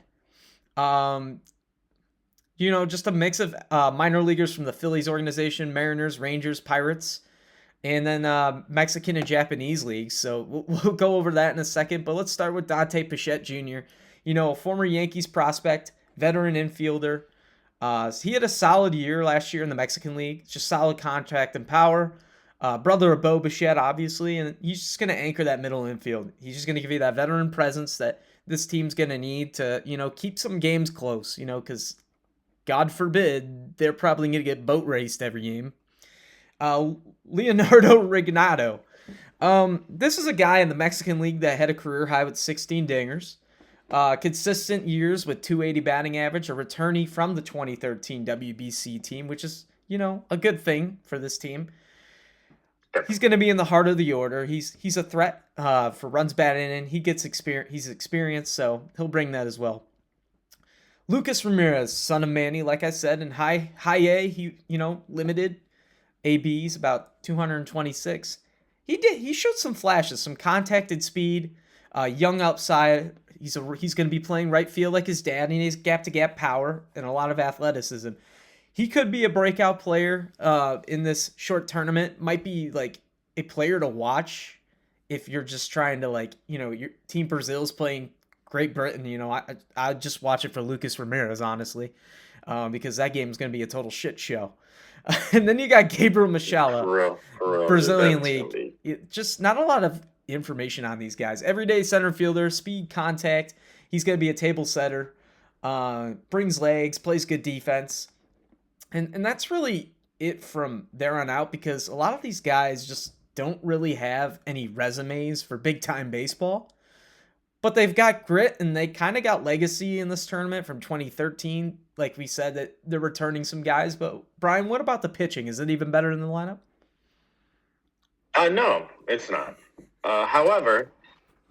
Just a mix of minor leaguers from the Phillies organization, Mariners, Rangers, Pirates, and then Mexican and Japanese leagues. So we'll go over that in a second. But let's start with Dante Bichette Jr., a former Yankees prospect, veteran infielder. He had a solid year last year in the Mexican League. Just solid contact and power. Brother of Bo Bichette, obviously, and he's just going to anchor that middle infield. He's just going to give you that veteran presence that this team's going to need to, keep some games close, because God forbid they're probably going to get boat raced every game. Leonardo Regnado. This is a guy in the Mexican League that had a career high with 16 dingers. Consistent years with 280 batting average, a returnee from the 2013 WBC team, which is, a good thing for this team. He's going to be in the heart of the order. He's a threat for runs batted in. He gets experience. He's experienced, so he'll bring that as well. Lucas Ramirez, son of Manny, like I said, in high A, he limited ABs about 226. He showed some flashes, some contacted speed, young upside. He's going to be playing right field like his dad, and he has gap-to-gap power and a lot of athleticism. He could be a breakout player in this short tournament. Might be like a player to watch if you're just trying to your Team Brazil's playing Great Britain. I just watch it for Lucas Ramirez, honestly, because that game is going to be a total shit show. And then you got Gabriel Machala, Brazilian League. Just not a lot of information on these guys. Everyday center fielder, speed, contact. He's going to be a table setter. Brings legs, plays good defense. And that's really it from there on out, because a lot of these guys just don't really have any resumes for big-time baseball. But they've got grit, and they kind of got legacy in this tournament from 2013. Like we said, that they're returning some guys. But, Brian, what about the pitching? Is it even better than the lineup? No, it's not. However,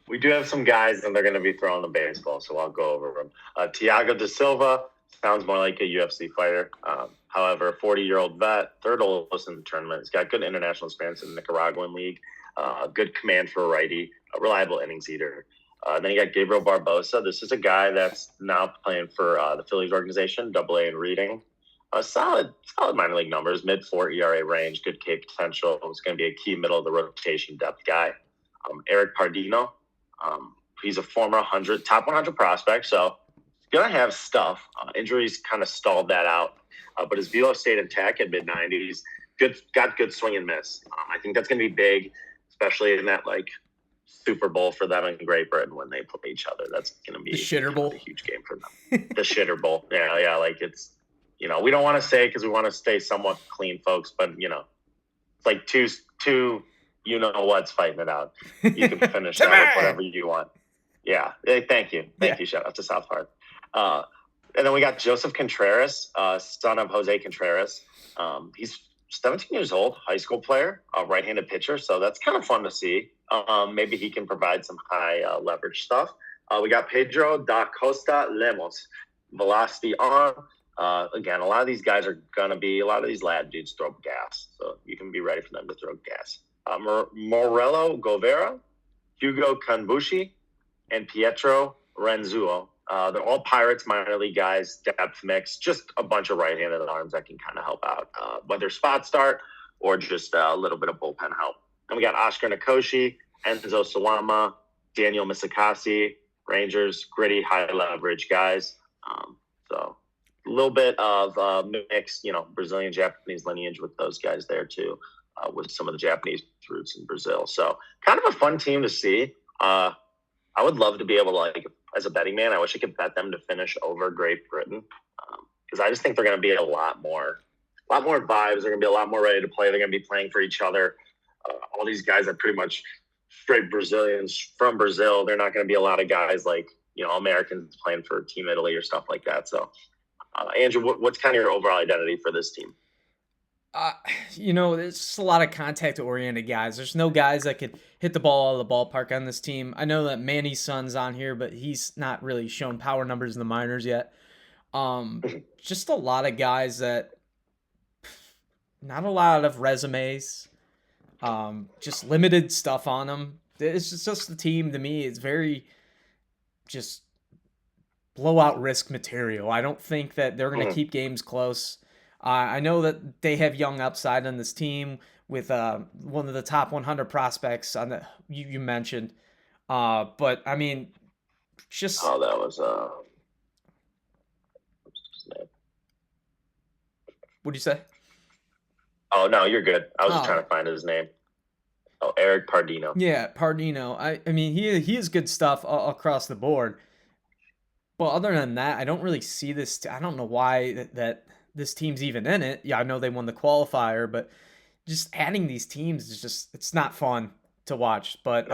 we do have some guys, and they're going to be throwing the baseball, so I'll go over them. Thiago da Silva sounds more like a UFC fighter. However, 40-year-old vet, third oldest in the tournament. He's got good international experience in the Nicaraguan league, good command for a righty, a reliable innings eater. Then you got Gabriel Barbosa. This is a guy that's now playing for the Phillies organization, AA in Reading. Solid minor league numbers, mid-4 ERA range, good K potential. He's going to be a key middle of the rotation depth guy. Eric Pardino. He's a former top 100 prospect, so he's going to have stuff. Injuries kind of stalled that out. But his velo stayed intact at mid-90s. Got good swing and miss. I think that's going to be big, especially in that Super Bowl for them in Great Britain when they play each other. That's going to be the Shitter Bowl. A huge game for them. The Shitter Bowl. Yeah. It's we don't want to say because we want to stay somewhat clean, folks. But it's like two what's fighting it out. You can finish that with whatever you want. Yeah. Thank you. Shout out to South Park. And then we got Joseph Contreras, son of Jose Contreras. He's 17 years old, high school player, right-handed pitcher. So that's kind of fun to see. Maybe he can provide some high leverage stuff. We got Pedro da Costa Lemos, velocity arm. Again, a lot of these guys are going to be, a lot of these lad dudes throw gas. So you can be ready for them to throw gas. Morello Govera, Hugo Kanbushi, and Pietro Renzuo. They're all Pirates minor league guys, depth mix, just a bunch of right-handed arms that can kind of help out, whether spot start or just a little bit of bullpen help. And we got Oscar Nikoshi, Enzo Sawama, Daniel Misakasi, Rangers, gritty, high leverage guys. So a little bit of mixed, Brazilian Japanese lineage with those guys there too, with some of the Japanese roots in Brazil. So kind of a fun team to see. I would love to be able to, as a betting man, I wish I could bet them to finish over Great Britain, because I just think they're going to be a lot more vibes. They're going to be a lot more ready to play. They're going to be playing for each other. All these guys are pretty much straight Brazilians from Brazil. They're not going to be a lot of guys like Americans playing for Team Italy or stuff like that. So, Andrew, what's kind of your overall identity for this team? There's just a lot of contact-oriented guys. There's no guys that could hit the ball out of the ballpark on this team. I know that Manny's son's on here, but he's not really shown power numbers in the minors yet. Just a lot of guys that not a lot of resumes, just limited stuff on them. It's just the team to me. It's very just blowout risk material. I don't think that they're going to keep games close. I know that they have young upside on this team with one of the top 100 prospects on the you mentioned. But I mean, just that was what'd you say? Oh no, you're good. I was just trying to find his name. Oh, Eric Pardino. Yeah, Pardino. I mean, he is good stuff across the board. But other than that, I don't really see this. I don't know why that this team's even in it. Yeah, I know they won the qualifier, but just adding these teams is it's not fun to watch. But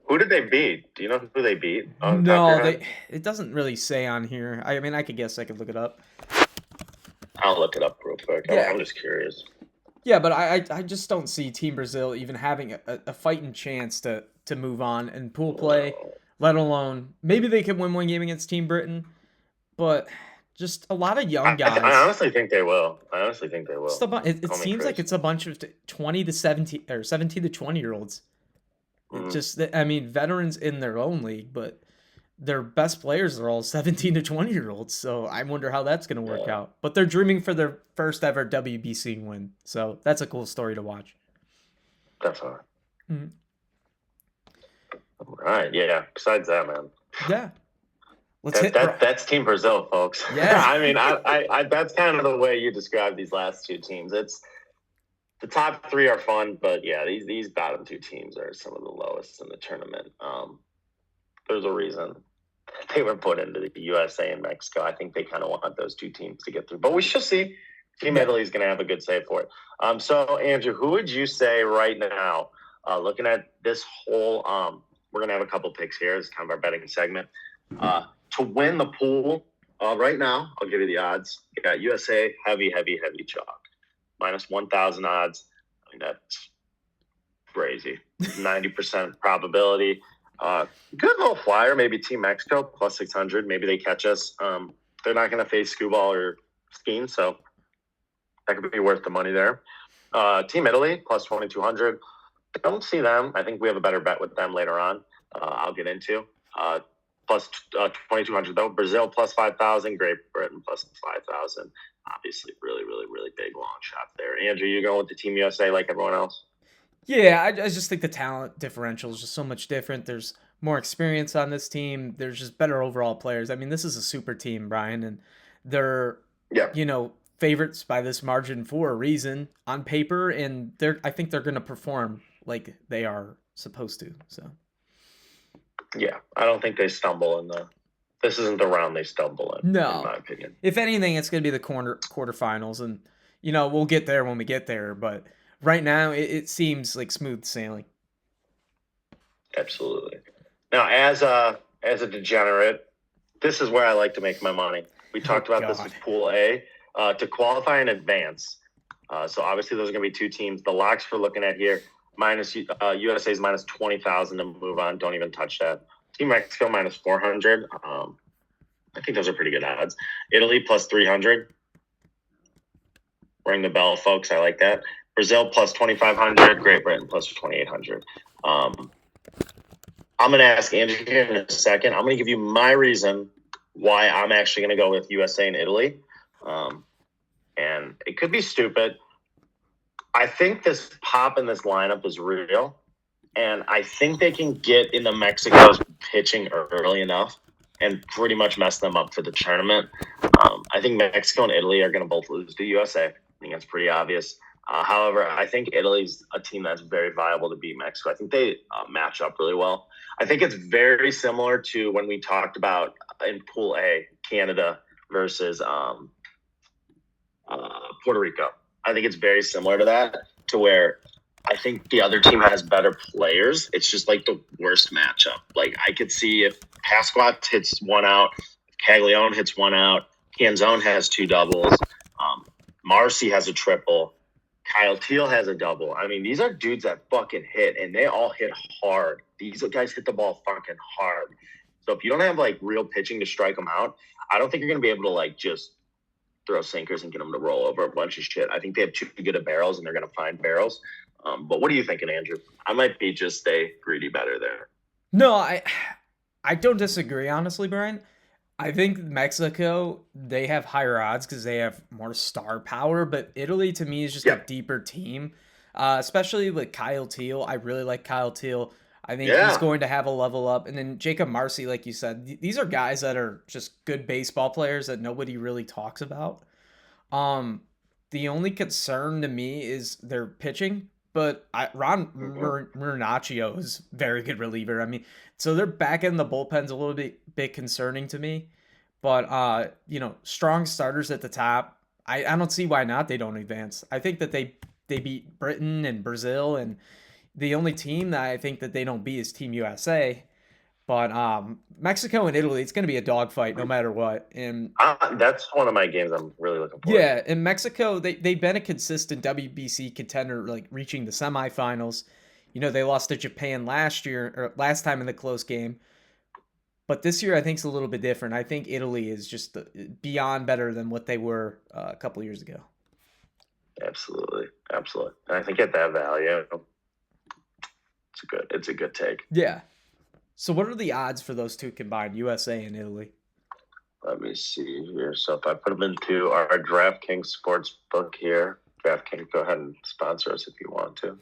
who did they beat? Do you know who they beat? No, it doesn't really say on here. I mean, I could guess. I could look it up. I'll look it up real quick. Yeah. I'm just curious. Yeah, but I just don't see Team Brazil even having a fighting chance to move on in pool play, let alone maybe they could win one game against Team Britain, but just a lot of young guys. I honestly think they will. It seems like it's a bunch of 20 to 17 or 17 to 20-year-olds. Just, I mean, veterans in their own league, but their best players are all 17 to 20-year-olds. So I wonder how that's going to work out. But they're dreaming for their first ever WBC win. So that's a cool story to watch. Definitely. All right. Yeah. Besides that, man. Yeah. That's Team Brazil, folks. Yeah. I mean, I that's kind of the way you describe these last two teams. It's the top three are fun, but yeah, these bottom two teams are some of the lowest in the tournament. There's a reason they were put into the USA and Mexico. I think they kind of want those two teams to get through, but we shall see. Team Italy is going to have a good save for it. So Andrew, who would you say right now, looking at this whole, we're going to have a couple picks here. It's kind of our betting segment. To win the pool right now, I'll give you the odds. You got USA heavy chalk, minus 1,000 odds. I mean, that's crazy. 90% probability. Good little flyer, maybe Team Mexico plus 600. Maybe they catch us. They're not going to face Scooball or Skeen, so that could be worth the money there. Team Italy plus 2,200. I don't see them. I think we have a better bet with them later on. I'll get into. Plus 2,200 though. Brazil plus 5,000. Great Britain plus 5,000. Obviously, really big long shot there. Andrew, you going with the Team USA like everyone else? Yeah, I just think the talent differential is just so much different. There's more experience on this team. There's just better overall players. I mean, this is a super team, Brian, and they're favorites by this margin for a reason on paper, and I think they're going to perform like they are supposed to. So. Yeah, I don't think they stumble this isn't the round they stumble in. No, in my opinion. If anything, it's going to be the quarterfinals, and we'll get there when we get there. But right now, it seems like smooth sailing. Absolutely. Now, as a degenerate, this is where I like to make my money. We talked about this with Pool A. To qualify in advance, so obviously those are going to be two teams. The locks for looking at here. USA is minus 20,000 to move on. Don't even touch that. Team Mexico minus 400. I think those are pretty good odds. Italy plus 300. Ring the bell, folks. I like that. Brazil plus 2,500. Great Britain plus 2,800. I'm going to ask Andrew here in a second. I'm going to give you my reason why I'm actually going to go with USA and Italy. And it could be stupid. I think this pop in this lineup is real. And I think they can get into Mexico's pitching early enough and pretty much mess them up for the tournament. I think Mexico and Italy are going to both lose to USA. I think that's pretty obvious. However, I think Italy's a team that's very viable to beat Mexico. I think they match up really well. I think it's very similar to when we talked about in Pool A, Canada versus Puerto Rico. I think it's very similar to that, to where I think the other team has better players. It's just like the worst matchup. Like I could see if Pasquat hits one out, Caglione hits one out, Canzone has two doubles, Marcy has a triple, Kyle Teal has a double. I mean, these are dudes that fucking hit, and they all hit hard. These guys hit the ball fucking hard. So if you don't have like real pitching to strike them out, I don't think you're gonna be able to like just throw sinkers and get them to roll over a bunch of shit. I think they have too good of barrels, and they're going to find barrels. But what are you thinking, Andrew? I might be just a greedy better there. No, I don't disagree, honestly, Brian. I think Mexico, they have higher odds because they have more star power, but Italy to me is just a deeper team, especially with Kyle Teal. I really like Kyle Teal. I think he's going to have a level up. And then Jacob Marcy, like you said, these are guys that are just good baseball players that nobody really talks about. The only concern to me is their pitching, but Ron Murnacchio is a very good reliever. I mean, so they're back in the bullpen's a little bit concerning to me. But strong starters at the top. I don't see why not they don't advance. I think that they beat Britain and Brazil, and the only team that I think that they don't beat is Team USA. But Mexico and Italy, it's going to be a dogfight no matter what. And that's one of my games I'm really looking forward to. Yeah, in Mexico, they've been a consistent WBC contender, like reaching the semifinals. They lost to Japan last time in the close game. But this year, I think it's a little bit different. I think Italy is just beyond better than what they were a couple years ago. Absolutely. And I think at that value, it's a good take. Yeah. So what are the odds for those two combined, USA and Italy? Let me see here. So if I put them into our DraftKings sports book here, DraftKings, go ahead and sponsor us if you want to.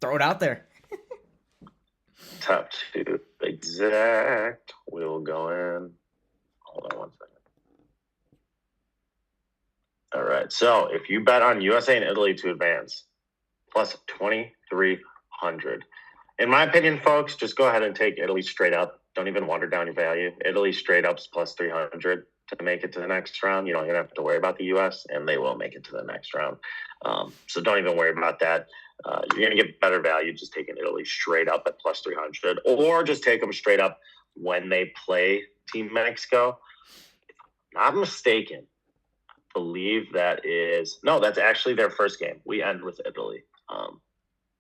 Throw it out there. Top two exact. We will go in. Hold on one second. All right. So if you bet on USA and Italy to advance, plus 2,300. In my opinion, folks, just go ahead and take Italy straight up. Don't even water down your value. Italy straight up's plus 300 to make it to the next round. You don't even have to worry about the U.S., and they will make it to the next round. So don't even worry about that. You're going to get better value just taking Italy straight up at plus 300, or just take them straight up when they play Team Mexico. If I'm not mistaken, I believe that's actually their first game. We end with Italy.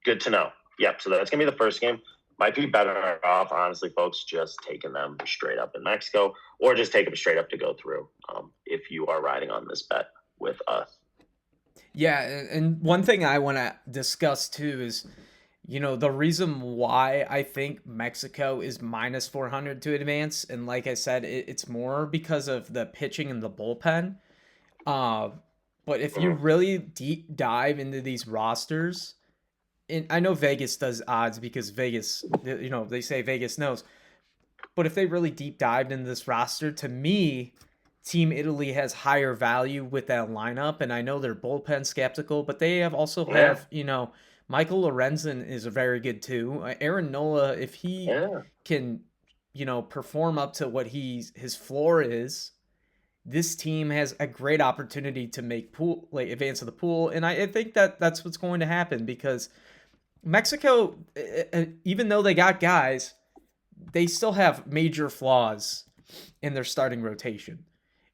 Good to know. Yep, so that's going to be the first game. Might be better off, honestly, folks, just taking them straight up in Mexico, or just take them straight up to go through if you are riding on this bet with us. Yeah, and one thing I want to discuss too is, the reason why I think Mexico is minus 400 to advance. And like I said, it's more because of the pitching and the bullpen. But if you really deep dive into these rosters, and I know Vegas does odds because Vegas, they say Vegas knows. But if they really deep dived into this roster, to me, Team Italy has higher value with that lineup. And I know they're bullpen skeptical, but they have Michael Lorenzen is very good too. Aaron Nola, if he can, perform up to what his floor is, this team has a great opportunity to make advance to the pool. And I think that's what's going to happen because Mexico, even though they got guys, they still have major flaws in their starting rotation.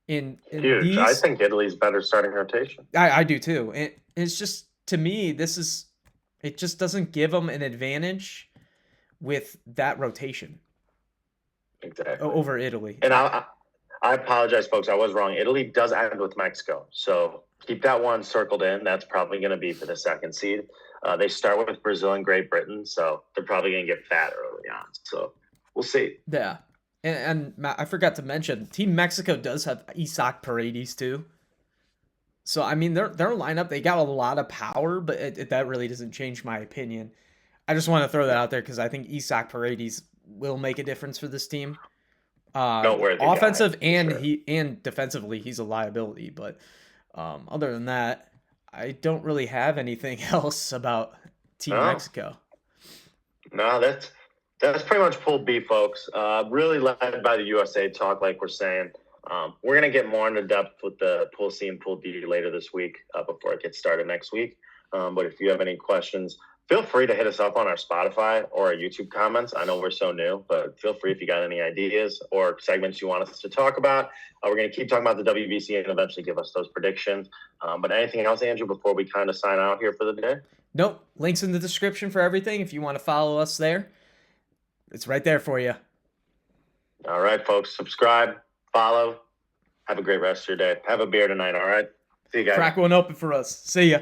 Huge. I think Italy's better starting rotation. I do too. It's just, to me, it just doesn't give them an advantage with that rotation. Exactly. Over Italy. And I apologize, folks. I was wrong. Italy does end with Mexico. So keep that one circled in. That's probably going to be for the second seed. They start with Brazil and Great Britain, so they're probably going to get fat early on. So we'll see. Yeah. And I forgot to mention, Team Mexico does have Isaac Paredes too. So I mean, their lineup, they got a lot of power, but that really doesn't change my opinion. I just want to throw that Yeah. out there because I think Isaac Paredes will make a difference for this team. Noteworthy guy Offensive for and sure. and defensively, he's a liability. But other than that, I don't really have anything else about Team No, Mexico. no, that's pretty much Pool B, folks. Really led by the USA talk, like we're saying. We're gonna get more into depth with the Pool C and Pool D later this week before it gets started next week. But if you have any questions, feel free to hit us up on our Spotify or our YouTube comments. I know we're so new, but feel free if you got any ideas or segments you want us to talk about. We're going to keep talking about the WBC and eventually give us those predictions. But anything else, Andrew, before we kind of sign out here for the day? Nope. Links in the description for everything. If you want to follow us there, it's right there for you. All right, folks. Subscribe, follow. Have a great rest of your day. Have a beer tonight, all right? See you guys. Crack one open for us. See ya.